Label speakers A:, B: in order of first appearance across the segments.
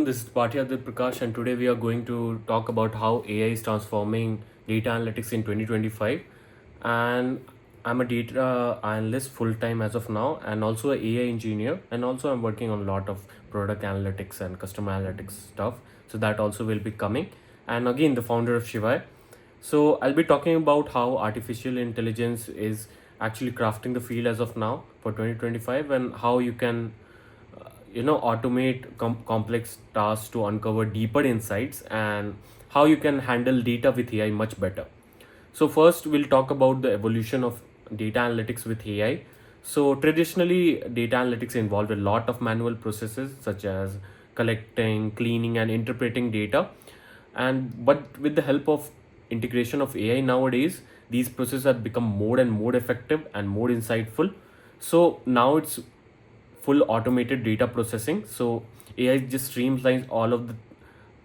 A: this is Tripathi Aditya Prakash, and today we are going to talk about how AI is transforming data analytics in 2025. And I'm a data analyst full time as of now, and also a AI engineer, and also I'm working on a lot of product analytics and customer analytics stuff. So that also will be coming. And again, the founder of Shivai. So I'll be talking about how artificial intelligence is actually crafting the field as of now for 2025, and how you can automate complex tasks to uncover deeper insights, and how you can handle data with AI much better. So first we'll talk about the evolution of data analytics with AI. So traditionally data analytics involved a lot of manual processes such as collecting, cleaning and interpreting data, and but with the help of integration of AI nowadays, these processes have become more and more effective and more insightful. So now it's full automated data processing. So AI just streamlines all of the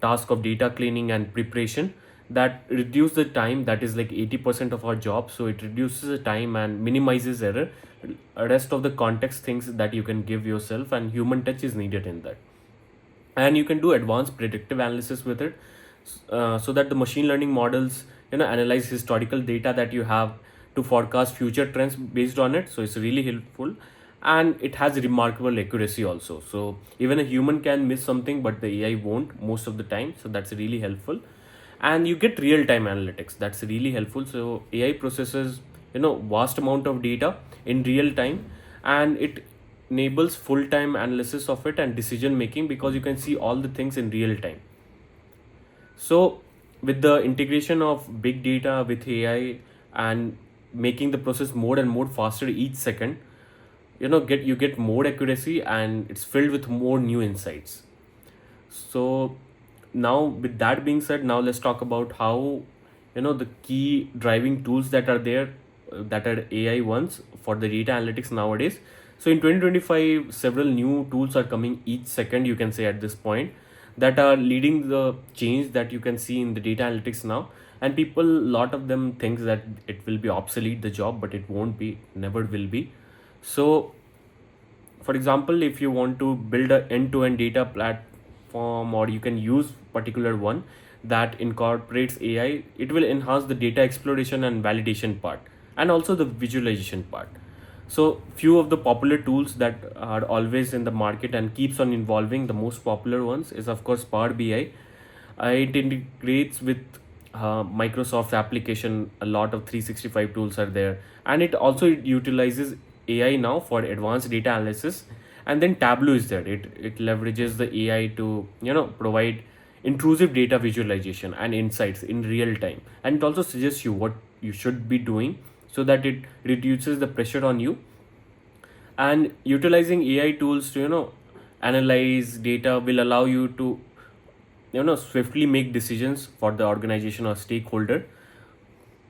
A: task of data cleaning and preparation, that reduce the time, that is like 80% of our job. So it reduces the time and minimizes error. Rest of the context things that you can give yourself, and human touch is needed in that. And you can do advanced predictive analysis with it, so that the machine learning models analyze historical data that you have to forecast future trends based on it. So it's really helpful, and it has remarkable accuracy also. So even a human can miss something, but the AI won't most of the time. So that's really helpful. And you get real time analytics, that's really helpful. So AI processes vast amount of data in real time, and it enables full time analysis of it and decision making, because you can see all the things in real time. So with the integration of big data with AI, and making the process more and more faster each second, you get more accuracy, and it's filled with more new insights. So now with that being said, now let's talk about how the key driving tools that are there, that are AI ones for the data analytics nowadays. So in 2025 several new tools are coming each second, you can say, at this point, that are leading the change that you can see in the data analytics now. And people, lot of them thinks that it will be obsolete the job, but it won't be, never will be. So for example, if you want to build a end-to-end data platform, or you can use particular one that incorporates AI, it will enhance the data exploration and validation part, and also the visualization part. So few of the popular tools that are always in the market and keeps on evolving, the most popular ones is of course Power BI. It integrates with Microsoft application. A lot of 365 tools are there, and it also utilizes AI now for advanced data analysis. And then Tableau is there. It leverages the AI to provide intrusive data visualization and insights in real time, and it also suggests you what you should be doing, so that it reduces the pressure on you. And utilizing AI tools to analyze data will allow you to swiftly make decisions for the organization or stakeholder,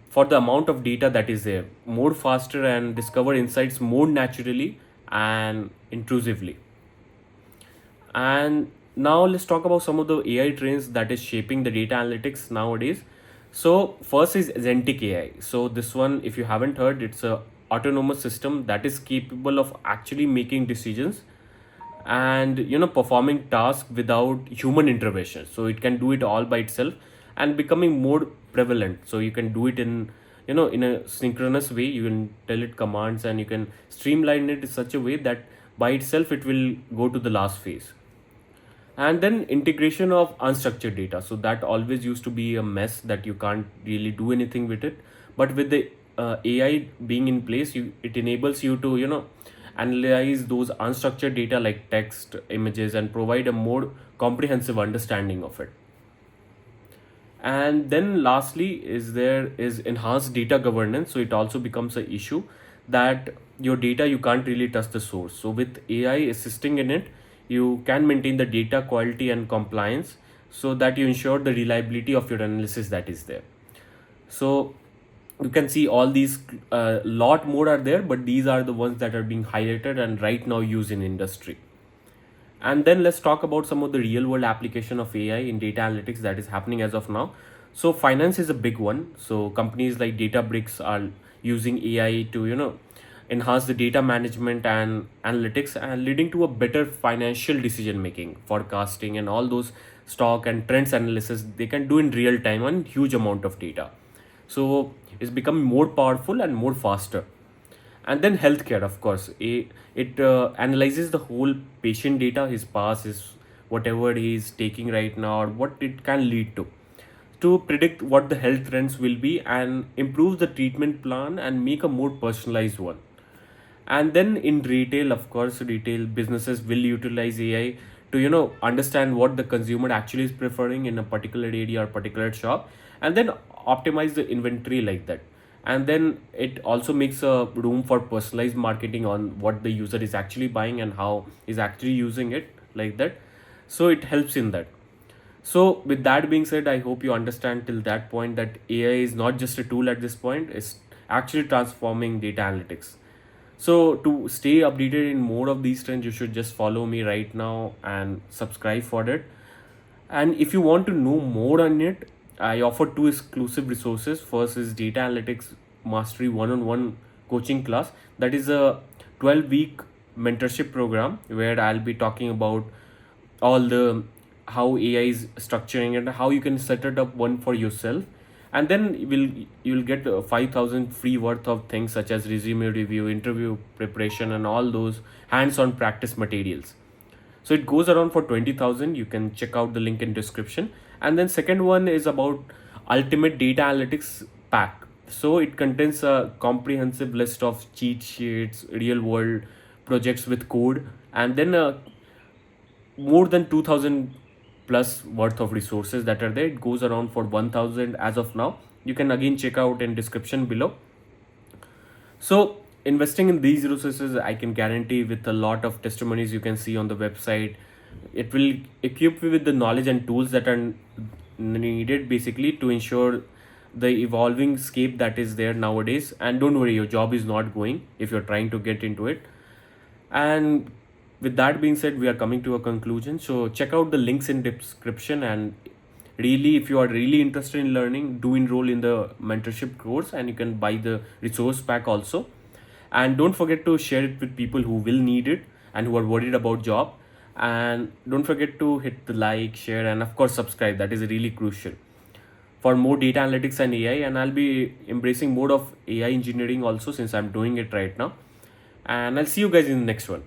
A: for the amount of data that is there, more faster, and discover insights more naturally and intrusively. And now let's talk about some of the AI trends that is shaping the data analytics nowadays. So first is agentic AI. So this one, if you haven't heard, it's a autonomous system that is capable of actually making decisions, and performing tasks without human intervention. So it can do it all by itself, and becoming more prevalent. So you can do it in in a synchronous way. You can tell it commands, and you can streamline it in such a way that by itself it will go to the last phase. And then integration of unstructured data, so that always used to be a mess, that you can't really do anything with it. But with the AI being in place, it enables you to analyze those unstructured data like text, images, and provide a more comprehensive understanding of it. And then lastly is there is enhanced data governance. So it also becomes an issue that your data, you can't really touch the source. So with AI assisting in it, you can maintain the data quality and compliance, so that you ensure the reliability of your analysis that is there. So you can see all these, lot more are there, but these are the ones that are being highlighted and right now used in industry. And then let's talk about some of the real world application of AI in data analytics that is happening as of now. So finance is a big one. So companies like Databricks are using AI to enhance the data management and analytics, and leading to a better financial decision making, forecasting, and all those stock and trends analysis they can do in real time on huge amount of data. So it's becoming more powerful and more faster. And then healthcare, of course, it analyzes the whole patient data, his past, his whatever he is taking right now, or what it can lead to predict what the health trends will be and improve the treatment plan and make a more personalized one. And then in retail, of course, retail businesses will utilize AI to understand what the consumer actually is preferring in a particular area or particular shop, and then optimize the inventory like that. And then it also makes a room for personalized marketing on what the user is actually buying and how is actually using it like that. So it helps in that. So, with that being said, I hope you understand till that point that AI is not just a tool at this point, it's actually transforming data analytics. So, to stay updated in more of these trends, you should just follow me right now and subscribe for it. And if you want to know more on it, I offer two exclusive resources. First is Data Analytics Mastery One-on-One coaching class. That is a 12-week mentorship program where I'll be talking about all the how AI is structuring and how you can set it up one for yourself. And then you'll get 5,000 free worth of things such as resume review, interview preparation, and all those hands-on practice materials. So it goes around for 20,000. You can check out the link in description. And then second one is about ultimate data analytics pack. So it contains a comprehensive list of cheat sheets, real world projects with code, and then more than 2,000 plus worth of resources that are there. It goes around for 1,000 as of now. You can again check out in description below. So investing in these resources, I can guarantee with a lot of testimonies you can see on the website, it will equip you with the knowledge and tools that are needed basically to ensure the evolving scape that is there nowadays. And don't worry, your job is not going if you're trying to get into it. And with that being said, we are coming to a conclusion. So check out the links in description, and really, if you are really interested in learning, do enroll in the mentorship course, and you can buy the resource pack also. And don't forget to share it with people who will need it and who are worried about job. And don't forget to hit the like, share, and of course subscribe. That is really crucial for more data analytics and AI. And I'll be embracing more of AI engineering also, since I'm doing it right now. And I'll see you guys in the next one.